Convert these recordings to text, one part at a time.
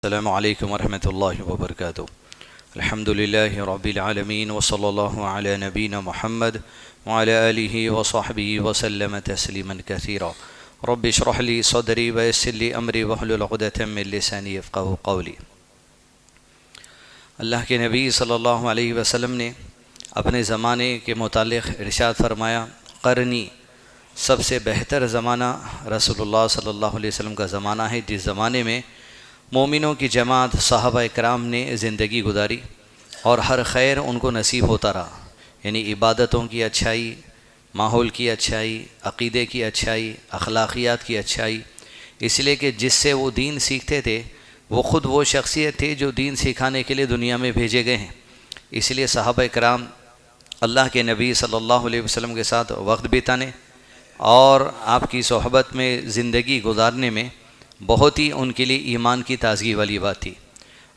السلام علیکم ورحمۃ اللہ وبرکاتہ۔ الحمد للہ رب العالمین وصلی اللہ علی نبینا محمد وعلی آلہ وصحبہ وسلم تسلیما کثیرا۔ رب اشرح لی صدری ویسر لی امری واحلل عقدۃ من لسانی یفقہوا قولی۔ اللہ کے نبی صلی اللہ علیہ وسلم نے اپنے زمانے کے متعلق ارشاد فرمایا، قرنی، سب سے بہتر زمانہ رسول اللہ صلی اللہ علیہ وسلم کا زمانہ ہے، جس زمانے میں مومنوں کی جماعت صحابہ اکرام نے زندگی گزاری اور ہر خیر ان کو نصیب ہوتا رہا، یعنی عبادتوں کی اچھائی، ماحول کی اچھائی، عقیدے کی اچھائی، اخلاقیات کی اچھائی، اس لیے کہ جس سے وہ دین سیکھتے تھے وہ خود وہ شخصیت تھی جو دین سکھانے کے لیے دنیا میں بھیجے گئے ہیں۔ اس لیے صحابہ اکرام اللہ کے نبی صلی اللہ علیہ وسلم کے ساتھ وقت بتانے اور آپ کی صحبت میں زندگی گزارنے میں بہت ہی ان کے لیے ایمان کی تازگی والی بات تھی۔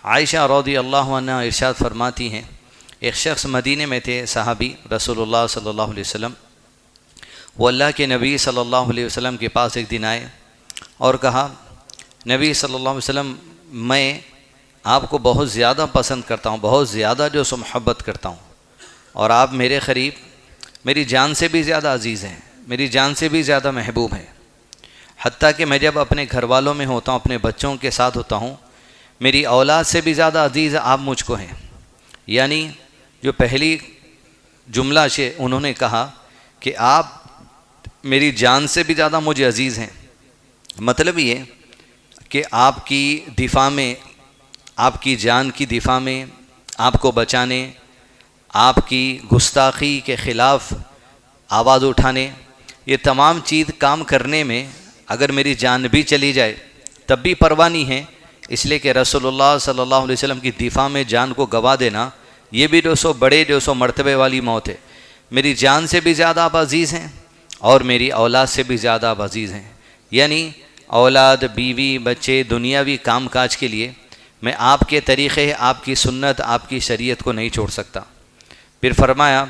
عائشہ رضی اللہ عنہا ارشاد فرماتی ہیں، ایک شخص مدینے میں تھے، صحابی رسول اللہ صلی اللہ علیہ وسلم، وہ اللہ کے نبی صلی اللہ علیہ وسلم کے پاس ایک دن آئے اور کہا، نبی صلی اللہ علیہ وسلم، میں آپ کو بہت زیادہ پسند کرتا ہوں، بہت زیادہ جو سو محبت کرتا ہوں، اور آپ میرے قریب میری جان سے بھی زیادہ عزیز ہیں، میری جان سے بھی زیادہ محبوب ہیں، حتیٰ کہ میں جب اپنے گھر والوں میں ہوتا ہوں، اپنے بچوں کے ساتھ ہوتا ہوں، میری اولاد سے بھی زیادہ عزیز آپ مجھ کو ہیں۔ یعنی جو پہلی جملہ سے انہوں نے کہا کہ آپ میری جان سے بھی زیادہ مجھے عزیز ہیں، مطلب یہ کہ آپ کی دفاع میں، آپ کی جان کی دفاع میں، آپ کو بچانے، آپ کی گستاخی کے خلاف آواز اٹھانے، یہ تمام چیز کام کرنے میں اگر میری جان بھی چلی جائے تب بھی پرواہ نہیں ہے، اس لیے کہ رسول اللہ صلی اللہ علیہ وسلم کی دفاع میں جان کو گوا دینا یہ بھی جو سو مرتبے والی موت ہے۔ میری جان سے بھی زیادہ آپ عزیز ہیں اور میری اولاد سے بھی زیادہ آپ عزیز ہیں، یعنی اولاد، بیوی، بچے، دنیاوی کام کاج کے لیے میں آپ کے طریقے، آپ کی سنت، آپ کی شریعت کو نہیں چھوڑ سکتا۔ پھر فرمایا،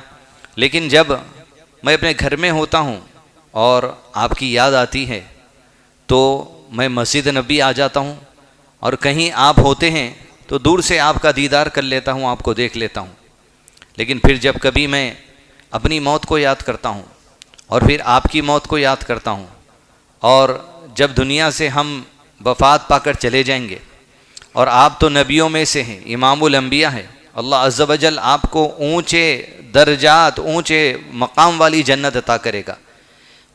لیکن جب میں اپنے گھر میں ہوتا ہوں اور آپ کی یاد آتی ہے تو میں مسجد نبی آ جاتا ہوں، اور کہیں آپ ہوتے ہیں تو دور سے آپ کا دیدار کر لیتا ہوں، آپ کو دیکھ لیتا ہوں، لیکن پھر جب کبھی میں اپنی موت کو یاد کرتا ہوں اور پھر آپ کی موت کو یاد کرتا ہوں، اور جب دنیا سے ہم وفات پا کر چلے جائیں گے، اور آپ تو نبیوں میں سے ہیں، امام الانبیاء ہیں، اللہ عز و جل آپ کو اونچے درجات، اونچے مقام والی جنت عطا کرے گا۔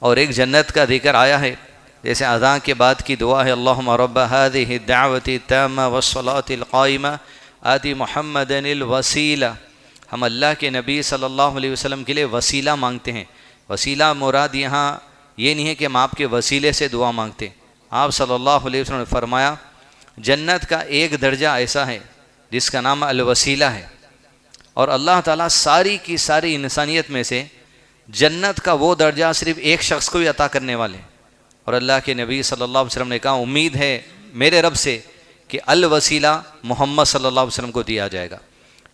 اور ایک جنت کا ذکر آیا ہے، جیسے اذان کے بعد کی دعا ہے، اللہم رب هذه الدعوة التامة والصلاة القائمة آت محمد الوسیلہ۔ ہم اللہ کے نبی صلی اللہ علیہ وسلم کے لیے وسیلہ مانگتے ہیں۔ وسیلہ مراد یہاں یہ نہیں ہے کہ ہم آپ کے وسیلے سے دعا مانگتے ہیں، آپ صلی اللہ علیہ وسلم نے فرمایا جنت کا ایک درجہ ایسا ہے جس کا نام الوسیلہ ہے، اور اللہ تعالیٰ ساری کی ساری انسانیت میں سے جنت کا وہ درجہ صرف ایک شخص کو ہی عطا کرنے والے ہیں، اور اللہ کے نبی صلی اللہ علیہ وسلم نے کہا، امید ہے میرے رب سے کہ الوسیلہ محمد صلی اللہ علیہ وسلم کو دیا جائے گا۔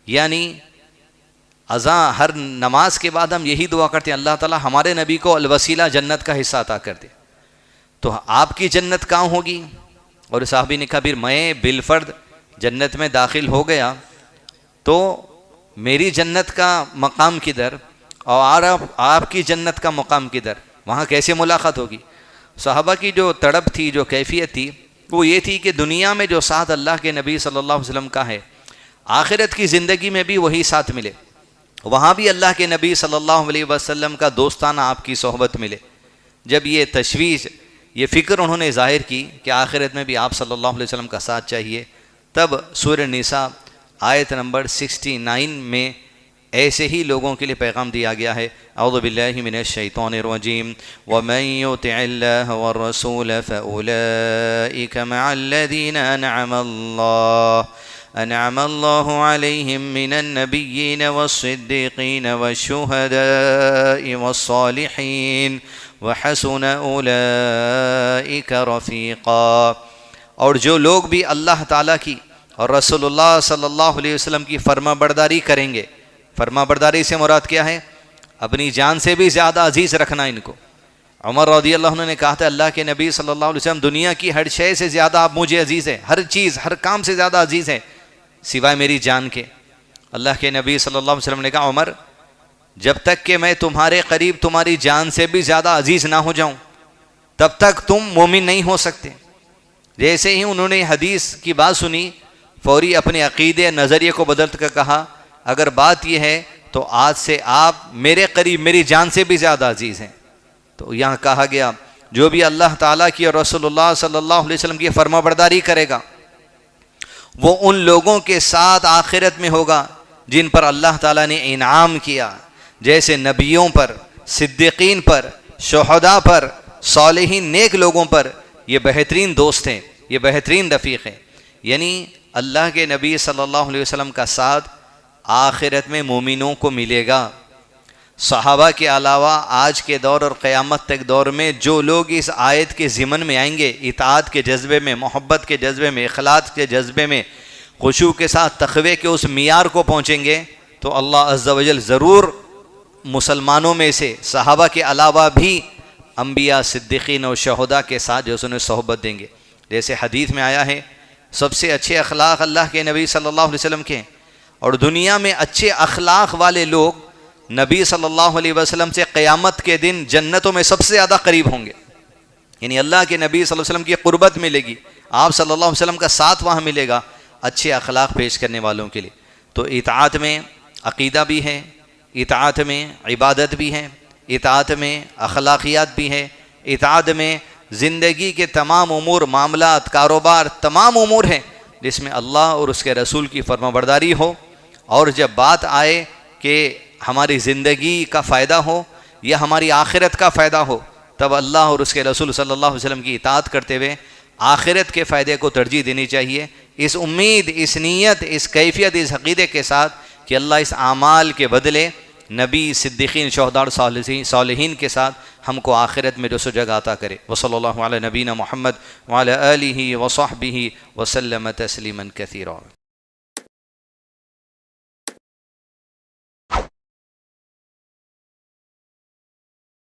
یعنی اذان، ہر نماز کے بعد ہم یہی دعا کرتے ہیں، اللہ تعالیٰ ہمارے نبی کو الوسیلہ جنت کا حصہ عطا کر دے۔ تو آپ کی جنت کہاں ہوگی؟ اور صحابی نے کہا، پھر میں بالفرد جنت میں داخل ہو گیا تو میری جنت کا مقام کدھر اور آپ کی جنت کا مقام کدھر؟ وہاں کیسے ملاقات ہوگی؟ صحابہ کی جو تڑپ تھی، جو کیفیت تھی، وہ یہ تھی کہ دنیا میں جو ساتھ اللہ کے نبی صلی اللہ علیہ وسلم کا ہے، آخرت کی زندگی میں بھی وہی ساتھ ملے، وہاں بھی اللہ کے نبی صلی اللہ علیہ وسلم کا دوستانہ آپ کی صحبت ملے۔ جب یہ تشویش، یہ فکر انہوں نے ظاہر کی کہ آخرت میں بھی آپ صلی اللہ علیہ وسلم کا ساتھ چاہیے، تب سورہ نساء آیت نمبر 69 میں ایسے ہی لوگوں کے لیے پیغام دیا گیا ہے، اعوذ باللہ من الشیطان الرجیم، ومن یطع اللہ والرسول فاولئک مع الذین انعم اللہ علیہم من النبیین والصدیقین والشہداء والصالحین وحسن اولئک رفیقا۔ اور جو لوگ بھی اللہ تعالیٰ کی اور رسول اللہ صلی اللہ علیہ وسلم کی فرما برداری کریں گے، فرما برداری سے مراد کیا ہے؟ اپنی جان سے بھی زیادہ عزیز رکھنا ان کو، عمر رضی اللہ عنہ نے کہا تھا اللہ کے نبی صلی اللہ علیہ وسلم دنیا کی ہر شے سے زیادہ آپ مجھے عزیز ہے، ہر چیز ہر کام سے زیادہ عزیز ہے سوائے میری جان کے۔ اللہ کے نبی صلی اللہ علیہ وسلم نے کہا عمر جب تک کہ میں تمہارے قریب تمہاری جان سے بھی زیادہ عزیز نہ ہو جاؤں تب تک تم مومن نہیں ہو سکتے۔ جیسے ہی انہوں نے حدیث کی بات سنی فوری اپنے عقیدے نظریے کو بدل کر کہا اگر بات یہ ہے تو آج سے آپ میرے قریب میری جان سے بھی زیادہ عزیز ہیں۔ تو یہاں کہا گیا جو بھی اللہ تعالیٰ کی اور رسول اللہ صلی اللہ علیہ وسلم کی فرما برداری کرے گا وہ ان لوگوں کے ساتھ آخرت میں ہوگا جن پر اللہ تعالیٰ نے انعام کیا، جیسے نبیوں پر، صدیقین پر، شہداء پر، صالحین نیک لوگوں پر۔ یہ بہترین دوست ہیں، یہ بہترین رفیق ہیں۔ یعنی اللہ کے نبی صلی اللہ علیہ وسلم کا ساتھ آخرت میں مومنوں کو ملے گا۔ صحابہ کے علاوہ آج کے دور اور قیامت تک دور میں جو لوگ اس آیت کے ضمن میں آئیں گے، اطاعت کے جذبے میں، محبت کے جذبے میں، اخلاص کے جذبے میں، خشوع کے ساتھ تقوی کے اس معیار کو پہنچیں گے تو اللہ عز و جل ضرور مسلمانوں میں سے صحابہ کے علاوہ بھی انبیاء، صدیقین اور شہداء کے ساتھ جو انہیں صحبت دیں گے۔ جیسے حدیث میں آیا ہے سب سے اچھے اخلاق اللہ کے نبی صلی اللہ علیہ وسلم کے ہیں، اور دنیا میں اچھے اخلاق والے لوگ نبی صلی اللہ علیہ وسلم سے قیامت کے دن جنتوں میں سب سے زیادہ قریب ہوں گے۔ یعنی اللہ کے نبی صلی اللہ علیہ وسلم کی قربت ملے گی، آپ صلی اللہ علیہ وسلم کا ساتھ وہاں ملے گا اچھے اخلاق پیش کرنے والوں کے لیے۔ تو اطاعت میں عقیدہ بھی ہے، اطاعت میں عبادت بھی ہے، اطاعت میں اخلاقیات بھی ہے، اطاعت میں زندگی کے تمام امور، معاملات، کاروبار، تمام امور ہیں جس میں اللہ اور اس کے رسول کی فرما برداری ہو۔ اور جب بات آئے کہ ہماری زندگی کا فائدہ ہو یا ہماری آخرت کا فائدہ ہو تب اللہ اور اس کے رسول صلی اللہ علیہ وسلم کی اطاعت کرتے ہوئے آخرت کے فائدے کو ترجیح دینی چاہیے، اس امید، اس نیت، اس کیفیت، اس عقیدے کے ساتھ کہ اللہ اس اعمال کے بدلے نبی، صدیقین، شہداء اور صالحین کے ساتھ ہم کو آخرت میں جو سو جگہ عطا کرے۔ وصلی اللہ علی نبینا محمد وعلی آلہ وصحبہ وسلم تسلیما کثیرا۔